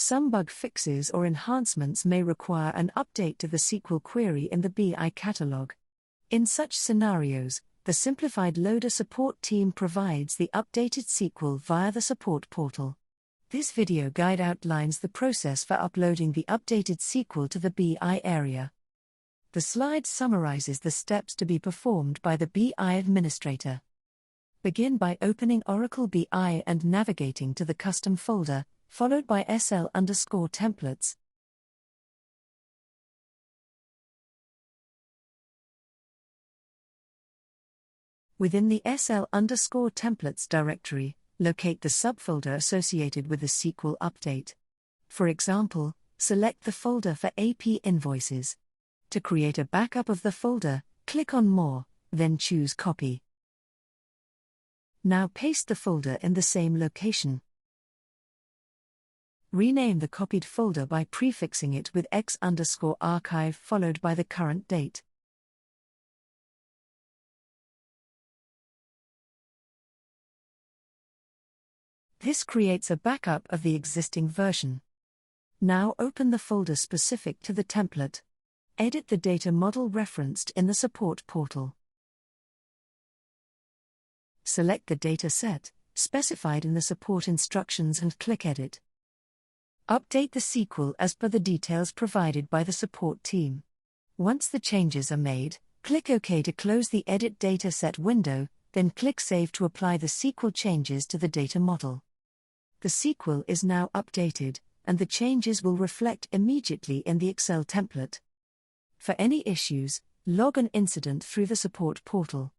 Some bug fixes or enhancements may require an update to the SQL query in the BI catalog. In such scenarios, the Simplified Loader support team provides the updated SQL via the support portal. This video guide outlines the process for uploading the updated SQL to the BI area. The slide summarizes the steps to be performed by the BI administrator. Begin by opening Oracle BI and navigating to the custom folder, followed by SL_templates. Within the SL_templates directory, locate the subfolder associated with the SQL update. For example, select the folder for AP Invoices. To create a backup of the folder, click on More, then choose Copy. Now paste the folder in the same location. Rename the copied folder by prefixing it with X_archive followed by the current date. This creates a backup of the existing version. Now open the folder specific to the template. Edit the data model referenced in the support portal. Select the data set, specified in the support instructions and click Edit. Update the SQL as per the details provided by the support team. Once the changes are made, click OK to close the Edit Data Set window, then click Save to apply the SQL changes to the data model. The SQL is now updated, and the changes will reflect immediately in the Excel template. For any issues, log an incident through the support portal.